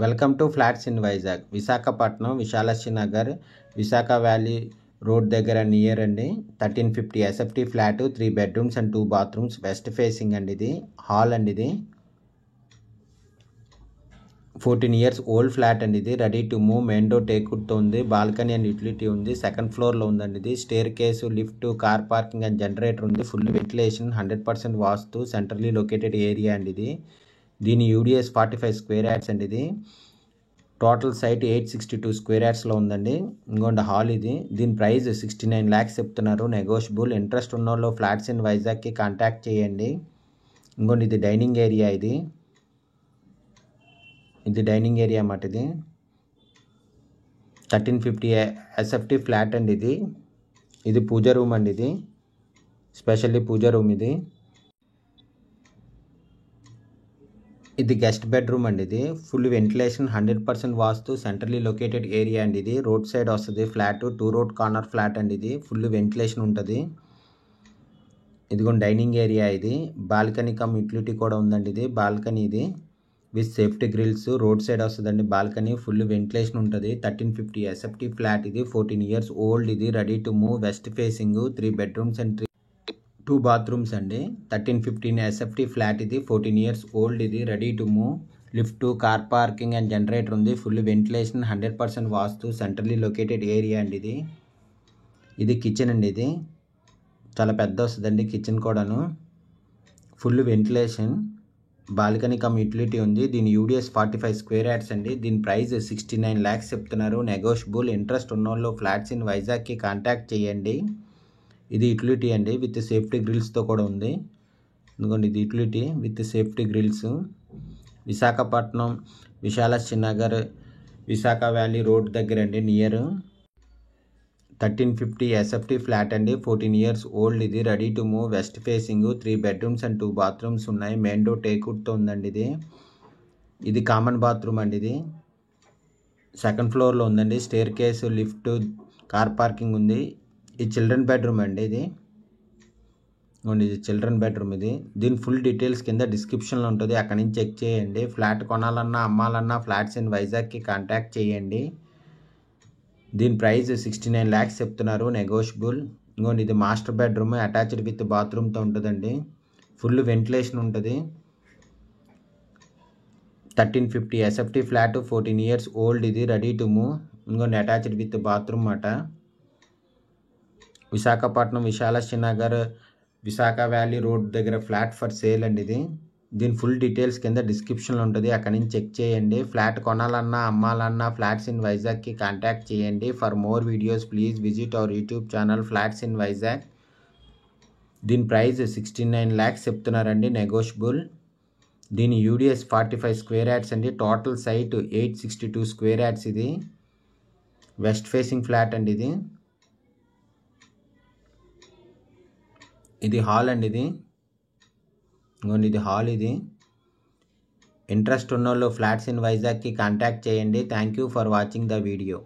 Welcome to flats in Vizag. Visakhapatnam Visalakshi Nagar Visakha valley road దగ్గర near అండి. 1350 SFT flat, 3 bedrooms and 2 bathrooms, west facing అండి. ఇది hall అండి. ఇది 14 years ఓల్డ్ ఫ్లాట్ అండి. ఇది ready to move, main door టేక్వుడ్తో ఉంది, బాల్కనీ అండ్ యూటిలిటీ ఉంది, సెకండ్ ఫ్లోర్లో ఉందండి. ఇది staircase, lift, car parking and generator ఉంది, full ventilation, 100% vastu, centrally located area అండి. ఇది దీని యూడిఎస్ 45 స్క్వేర్ యార్డ్స్ అండి. ఇది టోటల్ సైట్ 862 స్క్వేర్ యార్డ్స్లో ఉందండి. ఇంకోండి హాల్ ఇది. దీని ప్రైస్ 69 lakhs చెప్తున్నారు, నెగోషియబుల్. ఇంట్రెస్ట్ ఉన్న వాళ్ళు ఫ్లాట్స్ ఇన్ వైజాగ్కి కాంటాక్ట్ చేయండి. ఇంకోండి ఇది డైనింగ్ ఏరియా. ఇది డైనింగ్ ఏరియా అన్నమాట. ఇది 1350 ఎస్ఎఫ్టీ ఫ్లాట్ అండి. ఇది పూజ రూమ్ అండి. ఇది స్పెషల్లీ పూజ రూమ్. ఇది గెస్ట్ బెడ్రూమ్ అండి. ఇది full ventilation, 100% vastu, centrally located area అండి. ఇది రోడ్ సైడ్ వస్తుంది ఫ్లాట్, 2 road కార్నర్ ఫ్లాట్ అండి. ఇది ఫుల్ వెంటిలేషన్ ఉంటుంది. ఇదిగోండి డైనింగ్ ఏరియా. ఇది బాల్కనీ కమ్ యూటిలిటీ కూడా ఉందండి. ఇది బాల్కనీ, ఇది with safety grills, road side వస్తుందండి బాల్కనీ, ఫుల్ వెంటిలేషన్ ఉంటుంది. 1350 ఎస్ఎఫ్టీ ఫ్లాట్. ఇది 14 years ఓల్డ్. ఇది ready to move, west facing, 3 bedrooms and 2 bathrooms అండి. 1315 ఎస్ఎఫ్టీ ఫ్లాట్. ఇది 14 years ఓల్డ్. ఇది ready to move, lift, car parking and generator ఉంది, full ventilation, 100% vastu, centrally located area అండి. ఇది kitchen అండి. ఇది చాలా పెద్ద వస్తుందండి కిచెన్ కూడాను, full ventilation, balcony cum utility ఉంది. దీని యూడిఎస్ 45 స్క్వేర్ యార్డ్స్ అండి. దీని ప్రైస్ 69 lakhs చెప్తున్నారు, నెగోషియబుల్. ఇంట్రెస్ట్ ఉన్నోళ్ళు ఫ్లాట్స్ ఇన్ వైజాగ్కి కాంటాక్ట్ చేయండి. ఇది యూటిలిటీ అండి, విత్ సేఫ్టీ గ్రిల్స్తో కూడా ఉంది. ఎందుకంటే ఇది utility with safety grills. Visakhapatnam Visalakshi Nagar Visakha valley road దగ్గర అండి, నియర్. 1350 ఎస్ఎఫ్టీ ఫ్లాట్ అండి, 14 years ఓల్డ్. ఇది ready to move, west facing, 3 bedrooms and 2 bathrooms ఉన్నాయి, మెయిన్ డోర్ టేక్వుడ్తో ఉందండి. ఇది కామన్ బాత్రూమ్ అండి. ఇది సెకండ్ ఫ్లోర్లో ఉందండి, staircase, lift, car parking ఉంది. ఇది చిల్డ్రన్ బెడ్రూమ్ అండి. ఇది చిల్డ్రన్ బెడ్రూమ్. దీని ఫుల్ డీటెయిల్స్ కింద డిస్క్రిప్షన్లో ఉంటుంది, అక్కడి నుంచి చెక్ చేయండి. ఫ్లాట్ కొనాలన్నా అమ్మాలన్నా ఫ్లాట్స్ ఇన్ వైజాగ్కి కాంటాక్ట్ చేయండి. దీని ప్రైస్ 69 lakhs చెప్తున్నారు, నెగోషియబుల్. ఇది మాస్టర్ బెడ్రూమ్, అటాచ్డ్ విత్ బాత్రూమ్తో ఉంటుందండి, ఫుల్ వెంటిలేషన్ ఉంటుంది. 1350 ఎస్ఎఫ్టీ ఫ్లాట్, 14 years ఓల్డ్. ఇది ready to move. Attached with bathroom అన్నమాట. విశాఖపట్నం విశాలాక్షి నగర్ విశాఖ వ్యాలీ రోడ్ దగ్గర ఫ్లాట్ ఫర్ సేల్ అండి. దీని ఫుల్ డీటెయిల్స్ కింద డిస్క్రిప్షన్లో ఉంటుంది, అక్కడి నుంచి చెక్ చేయండి. ఫ్లాట్ కొనాలన్నా అమ్మాలన్నా ఫ్లాట్స్ ఇన్ వైజాగ్కి కాంటాక్ట్ చేయండి. For more videos please visit our YouTube channel flats in Vizag. దీని ప్రైస్ 69 lakhs చెప్తున్నారండి, నెగోషియబుల్. దీని యూడిఎస్ 45 స్క్వేర్ యార్డ్స్ అండి. Total site 862 square yards. ఇది వెస్ట్ ఫేసింగ్ ఫ్లాట్ అండి. ఇది హాల్ అండి. ఇది హాల్. ఇంట్రెస్ట్ ఉన్నోళ్ళు ఫ్లాట్స్ ఇన్ వైజాగ్కి కాంటాక్ట్ చేయండి. Thank you for watching the video.